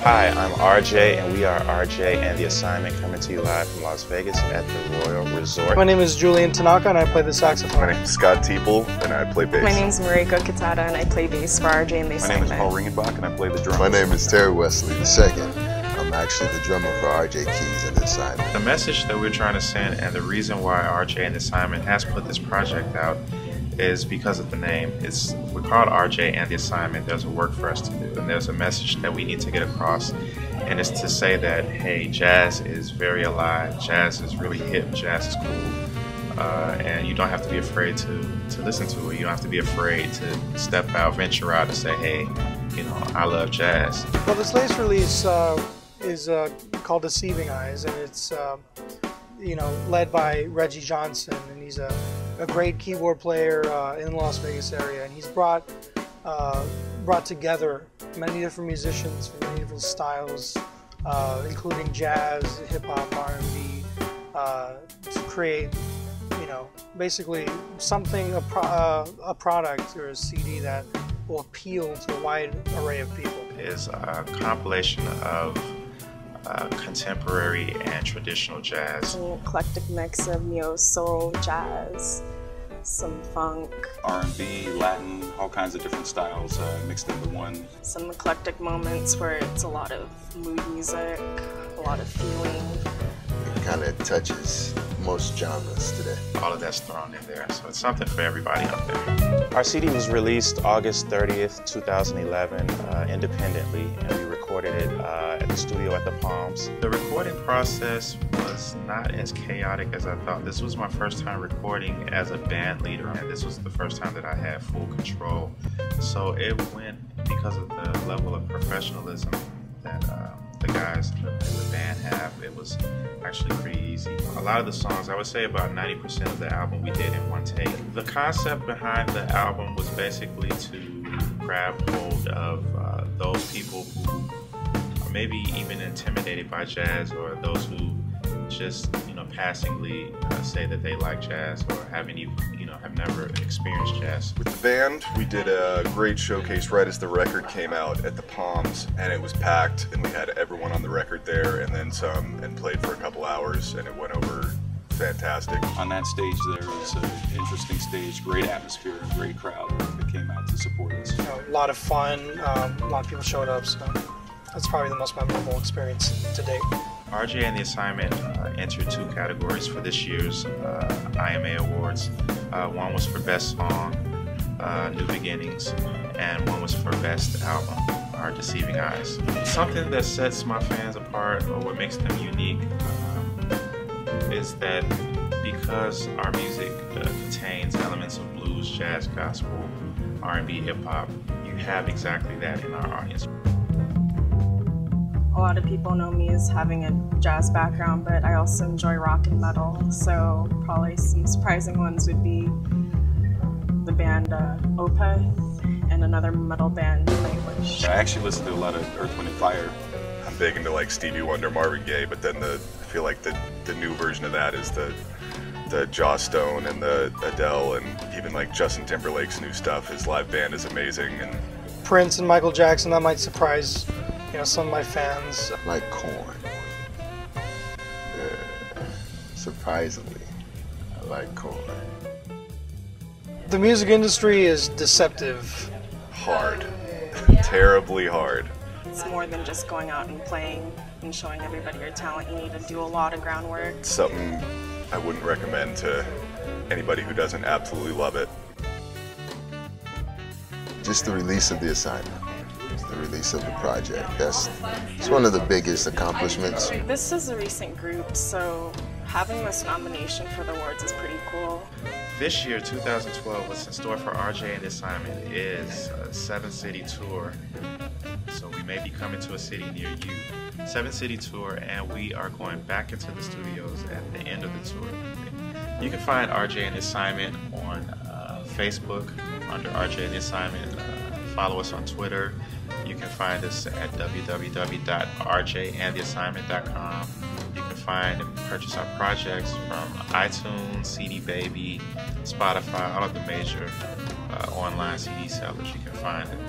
Hi, I'm RJ, and we are RJ and the Assignment, coming to you live from Las Vegas at the Royal Resort. My name is Julian Tanaka, and I play the saxophone. My name is Scott Teeple, and I play bass. My name is Mariko Kitada, and I play bass for RJ and the Assignment. My name is Paul Ringenbach, and I play the drums. My name is Terry Wesley II. I'm actually the drummer for RJ Keys and the Assignment. The message that we're trying to send, and the reason why RJ and the Assignment has put this project out, is because of the name. We're called RJ and the Assignment. There's a work for us to do, and there's a message that we need to get across, and it's to say that, hey, jazz is very alive, jazz is really hip, jazz is cool, and you don't have to be afraid to listen to it. You don't have to be afraid to step out, venture out, and say, hey, you know, I love jazz. Well, this latest release is called Deceiving Eyes, and it's led by Reggie Johnson, and he's a great keyboard player in the Las Vegas area, and he's brought together many different musicians from many different styles, including jazz, hip-hop, R&B, to create, basically something, a product or a CD that will appeal to a wide array of people. Is a compilation of contemporary and traditional jazz. An eclectic mix of neo-soul, jazz, some funk, R&B, Latin, all kinds of different styles mixed into one. some eclectic moments where it's a lot of mood music, a lot of feeling. It kind of touches most genres today. All of that's thrown in there, so it's something for everybody out there. Our CD was released August 30th, 2011, independently, and we recorded it at the studio at the Palms. The recording process was not as chaotic as I thought. This was my first time recording as a band leader, and this was the first time that I had full control. So it went, because of the level of professionalism that the guys in the band have, it was actually pretty easy. A lot of the songs, I would say about 90% of the album we did in one take. The concept behind the album was basically to grab hold of those people who are maybe even intimidated by jazz, or those who just passingly say that they like jazz, or haven't even have never experienced jazz. With the band, we did a great showcase right as the record came out at the Palms, and it was packed, and we had everyone on the record there, and then some, and played for a couple hours, and it went over fantastic. On that stage there was an interesting stage, great atmosphere, a great crowd that came out to support us. A lot of fun, a lot of people showed up, so that's probably the most memorable experience to date. RJ and the Assignment entered 2 categories for this year's IMA Awards. One was for Best Song, New Beginnings, and one was for Best Album, our Deceiving Eyes. Something that sets my fans apart, or what makes them unique, is that because our music contains elements of blues, jazz, gospel, R&B, hip-hop, you have exactly that in our audience. A lot of people know me as having a jazz background, but I also enjoy rock and metal, so probably some surprising ones would be the band Opeth and another metal band, Nightwish. I actually listened to a lot of Earth, Wind & Fire. I'm big into like Stevie Wonder, Marvin Gaye, but then I feel like the new version of that is the Joss Stone and the Adele, and even like Justin Timberlake's new stuff. His live band is amazing. And Prince and Michael Jackson, that might surprise some of my fans. I like Korn. Surprisingly, I like Korn. The music industry is deceptive. hard, terribly hard. It's more than just going out and playing and showing everybody your talent. You need to do a lot of groundwork. Something I wouldn't recommend to anybody who doesn't absolutely love it. Just the release of the Assignment, the release of the project. It's one of the biggest accomplishments. This is a recent group, so having this nomination for the awards is pretty cool. This year, 2012, what's in store for RJ and the Assignment is a 7-city tour. So we may be coming to a city near you. 7-city tour, and we are going back into the studios at the end of the tour. You can find RJ and the Assignment on Facebook under RJ and the Assignment. Follow us on Twitter. You can find us at www.rjandtheassignment.com. You can find and purchase our projects from iTunes, CD Baby, Spotify, all of the major online CD sellers. You can find it.